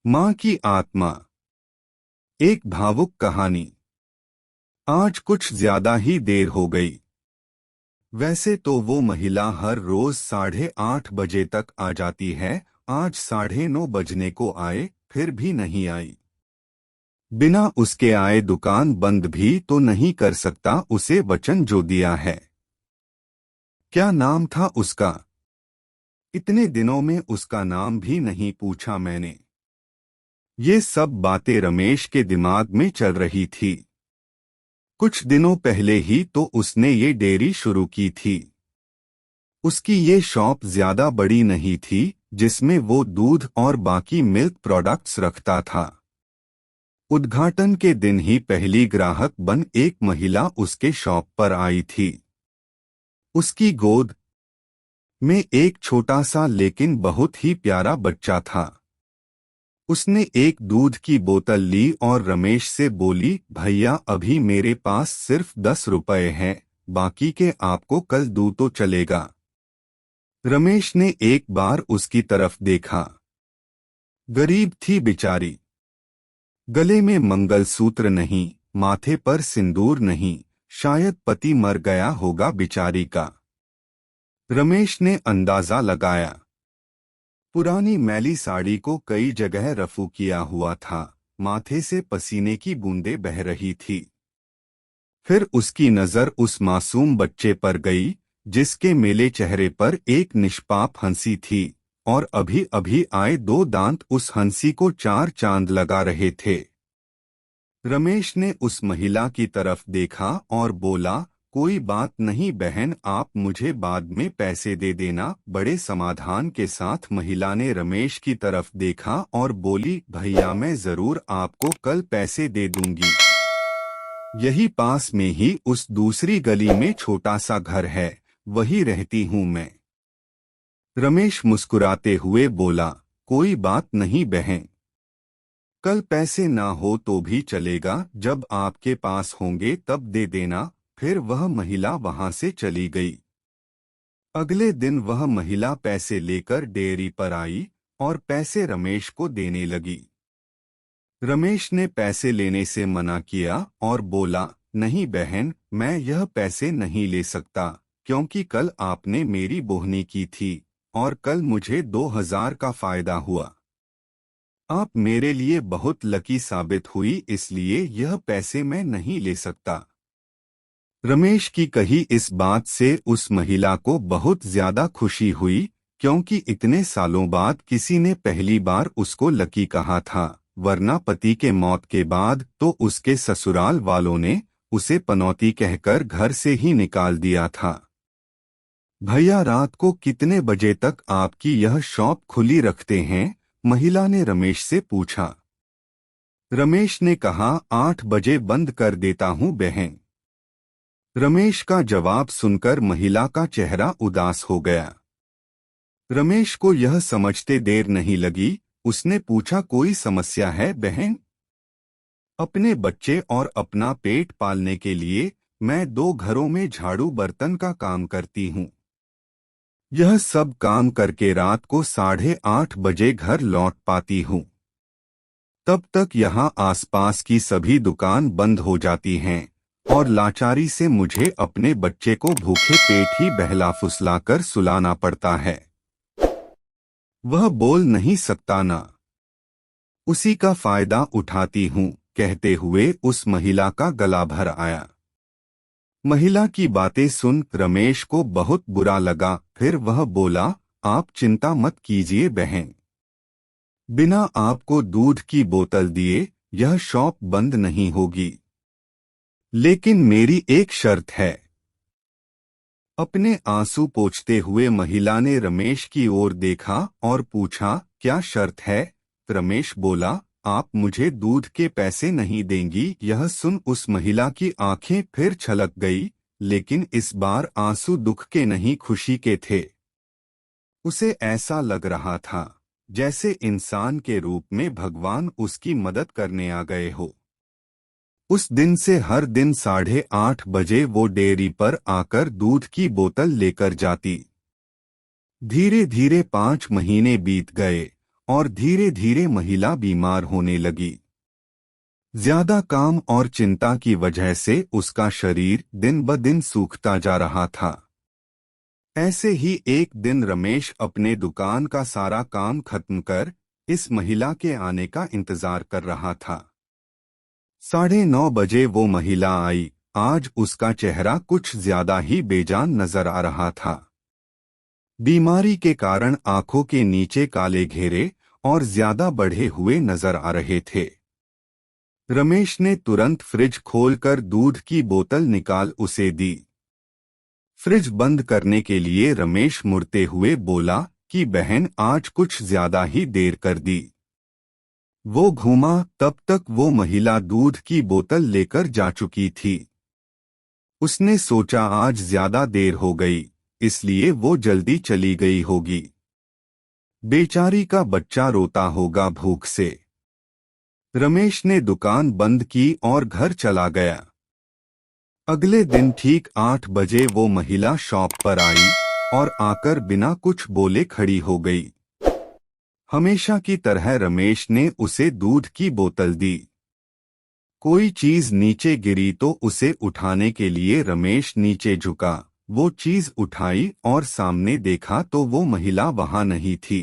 माँ की आत्मा। एक भावुक कहानी। आज कुछ ज्यादा ही देर हो गई। वैसे तो वो महिला हर रोज 8:30 बजे तक आ जाती है। आज 9:30 बजने को आए, फिर भी नहीं आई। बिना उसके आए दुकान बंद भी तो नहीं कर सकता, उसे वचन जो दिया है। क्या नाम था उसका? इतने दिनों में उसका नाम भी नहीं पूछा मैंने। ये सब बातें रमेश के दिमाग में चल रही थी। कुछ दिनों पहले ही तो उसने ये डेयरी शुरू की थी। उसकी ये शॉप ज्यादा बड़ी नहीं थी, जिसमें वो दूध और बाकी मिल्क प्रोडक्ट्स रखता था। उद्घाटन के दिन ही पहली ग्राहक बन एक महिला उसके शॉप पर आई थी। उसकी गोद में एक छोटा सा लेकिन बहुत ही प्यारा बच्चा था। उसने एक दूध की बोतल ली और रमेश से बोली, भैया अभी मेरे पास सिर्फ 10 रुपए हैं, बाकी के आपको कल दूं तो चलेगा। रमेश ने एक बार उसकी तरफ देखा। गरीब थी बेचारी। गले में मंगलसूत्र नहीं, माथे पर सिंदूर नहीं, शायद पति मर गया होगा बेचारी का। रमेश ने अंदाजा लगाया। पुरानी मैली साड़ी को कई जगह रफू किया हुआ था, माथे से पसीने की बूंदें बह रही थी। फिर उसकी नजर उस मासूम बच्चे पर गई, जिसके मेले चेहरे पर एक निष्पाप हंसी थी, और अभी अभी आए 2 दांत उस हंसी को 4 चांद लगा रहे थे। रमेश ने उस महिला की तरफ देखा और बोला, कोई बात नहीं बहन, आप मुझे बाद में पैसे दे देना। बड़े समाधान के साथ महिला ने रमेश की तरफ देखा और बोली, भैया मैं जरूर आपको कल पैसे दे दूंगी। यही पास में ही उस दूसरी गली में छोटा सा घर है, वही रहती हूँ मैं। रमेश मुस्कुराते हुए बोला, कोई बात नहीं बहन, कल पैसे ना हो तो भी चलेगा, जब आपके पास होंगे तब दे देना। फिर वह महिला वहां से चली गई। अगले दिन वह महिला पैसे लेकर डेयरी पर आई और पैसे रमेश को देने लगी। रमेश ने पैसे लेने से मना किया और बोला, नहीं बहन, मैं यह पैसे नहीं ले सकता, क्योंकि कल आपने मेरी बोहनी की थी और कल मुझे 2000 का फायदा हुआ। आप मेरे लिए बहुत लकी साबित हुई, इसलिए यह पैसे मैं नहीं ले सकता। रमेश की कही इस बात से उस महिला को बहुत ज्यादा खुशी हुई, क्योंकि इतने सालों बाद किसी ने पहली बार उसको लकी कहा था, वरना पति के मौत के बाद तो उसके ससुराल वालों ने उसे पनौती कहकर घर से ही निकाल दिया था। भैया रात को कितने बजे तक आपकी यह शॉप खुली रखते हैं? महिला ने रमेश से पूछा। रमेश ने कहा, 8 बजे बंद कर देता हूँ बहन। रमेश का जवाब सुनकर महिला का चेहरा उदास हो गया। रमेश को यह समझते देर नहीं लगी, उसने पूछा, कोई समस्या है बहन? अपने बच्चे और अपना पेट पालने के लिए मैं 2 घरों में झाड़ू बर्तन का काम करती हूँ। यह सब काम करके रात को 8:30 बजे घर लौट पाती हूँ। तब तक यहाँ आसपास की सभी दुकान बंद हो जाती हैं और लाचारी से मुझे अपने बच्चे को भूखे पेट ही बहला फुसलाकर सुलाना पड़ता है। वह बोल नहीं सकता ना। उसी का फायदा उठाती हूँ, कहते हुए उस महिला का गला भर आया। महिला की बातें सुन रमेश को बहुत बुरा लगा। फिर वह बोला, आप चिंता मत कीजिए बहन, बिना आपको दूध की बोतल दिए यह शॉप बंद नहीं होगी। लेकिन मेरी एक शर्त है। अपने आंसू पोंछते हुए महिला ने रमेश की ओर देखा और पूछा, क्या शर्त है? रमेश बोला, आप मुझे दूध के पैसे नहीं देंगी? यह सुन उस महिला की आंखें फिर छलक गई, लेकिन इस बार आंसू दुख के नहीं खुशी के थे। उसे ऐसा लग रहा था जैसे इंसान के रूप में भगवान उसकी मदद करने आ गए हो। उस दिन से हर दिन 8:30 बजे वो डेयरी पर आकर दूध की बोतल लेकर जाती। धीरे धीरे 5 महीने बीत गए और धीरे धीरे महिला बीमार होने लगी। ज्यादा काम और चिंता की वजह से उसका शरीर दिन ब दिन सूखता जा रहा था। ऐसे ही एक दिन रमेश अपने दुकान का सारा काम खत्म कर इस महिला के आने का इंतजार कर रहा था। 9:30 बजे वो महिला आई। आज उसका चेहरा कुछ ज्यादा ही बेजान नजर आ रहा था। बीमारी के कारण आंखों के नीचे काले घेरे और ज्यादा बढ़े हुए नजर आ रहे थे। रमेश ने तुरंत फ्रिज खोलकर दूध की बोतल निकाल उसे दी। फ्रिज बंद करने के लिए रमेश मुड़ते हुए बोला कि बहन आज कुछ ज्यादा ही देर कर दी। वो घूमा, तब तक वो महिला दूध की बोतल लेकर जा चुकी थी। उसने सोचा आज ज्यादा देर हो गई, इसलिए वो जल्दी चली गई होगी। बेचारी का बच्चा रोता होगा भूख से। रमेश ने दुकान बंद की और घर चला गया। अगले दिन ठीक 8 बजे वो महिला शॉप पर आई और आकर बिना कुछ बोले खड़ी हो गई। हमेशा की तरह रमेश ने उसे दूध की बोतल दी। कोई चीज नीचे गिरी तो उसे उठाने के लिए रमेश नीचे झुका। वो चीज उठाई और सामने देखा तो वो महिला वहां नहीं थी।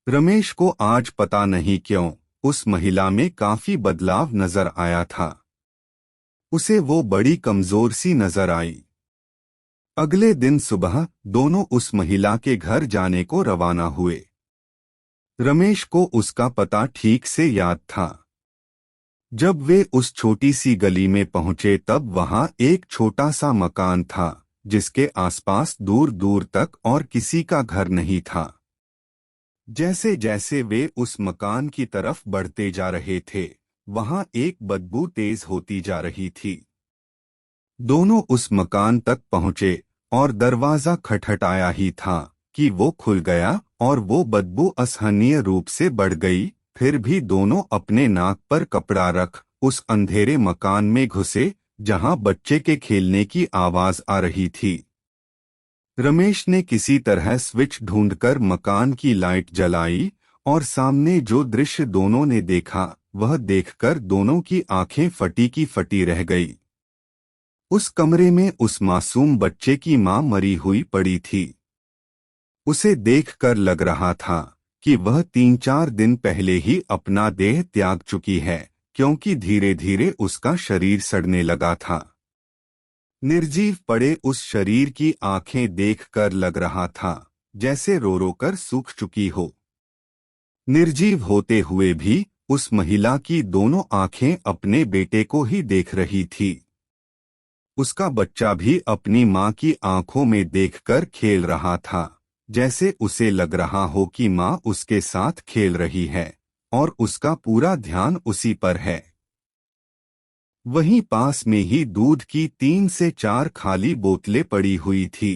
रमेश को आज पता नहीं क्यों उस महिला में काफी बदलाव नजर आया था। उसे वो बड़ी कमजोर सी नजर आई। अगले दिन सुबह दोनों उस महिला के घर जाने को रवाना हुए। रमेश को उसका पता ठीक से याद था। जब वे उस छोटी सी गली में पहुंचे तब वहां एक छोटा सा मकान था, जिसके आसपास दूर दूर तक और किसी का घर नहीं था। जैसे जैसे वे उस मकान की तरफ बढ़ते जा रहे थे, वहां एक बदबू तेज होती जा रही थी। दोनों उस मकान तक पहुंचे और दरवाजा खटखटाया ही था कि वो खुल गया और वो बदबू असहनीय रूप से बढ़ गई। फिर भी दोनों अपने नाक पर कपड़ा रख उस अंधेरे मकान में घुसे, जहां बच्चे के खेलने की आवाज आ रही थी। रमेश ने किसी तरह स्विच ढूंढकर मकान की लाइट जलाई और सामने जो दृश्य दोनों ने देखा वह देखकर दोनों की आंखें फटी की फटी रह गई। उस कमरे में उस मासूम बच्चे की मां मरी हुई पड़ी थी। उसे देखकर लग रहा था कि वह 3-4 दिन पहले ही अपना देह त्याग चुकी है, क्योंकि धीरे धीरे उसका शरीर सड़ने लगा था। निर्जीव पड़े उस शरीर की आंखें देखकर लग रहा था जैसे रो रो कर सूख चुकी हो। निर्जीव होते हुए भी उस महिला की दोनों आंखें अपने बेटे को ही देख रही थी। उसका बच्चा भी अपनी मां की आंखों में देखकर खेल रहा था, जैसे उसे लग रहा हो कि मां उसके साथ खेल रही है और उसका पूरा ध्यान उसी पर है। वहीं पास में ही दूध की 3 से 4 खाली बोतलें पड़ी हुई थी।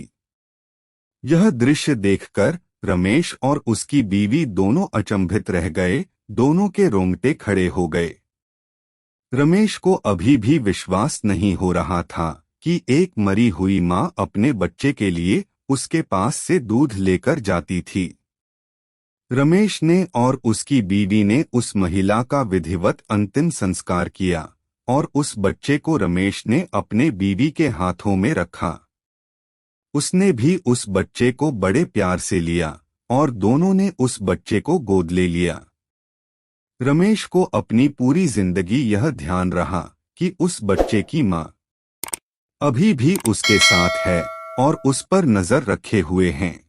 यह दृश्य देखकर रमेश और उसकी बीवी दोनों अचंभित रह गए। दोनों के रोंगटे खड़े हो गए। रमेश को अभी भी विश्वास नहीं हो रहा था कि एक मरी हुई मां अपने बच्चे के लिए उसके पास से दूध लेकर जाती थी। रमेश ने और उसकी बीवी ने उस महिला का विधिवत अंतिम संस्कार किया और उस बच्चे को रमेश ने अपने बीवी के हाथों में रखा। उसने भी उस बच्चे को बड़े प्यार से लिया और दोनों ने उस बच्चे को गोद ले लिया। रमेश को अपनी पूरी जिंदगी यह ध्यान रहा कि उस बच्चे की मां अभी भी उसके साथ है और उस पर नजर रखे हुए हैं।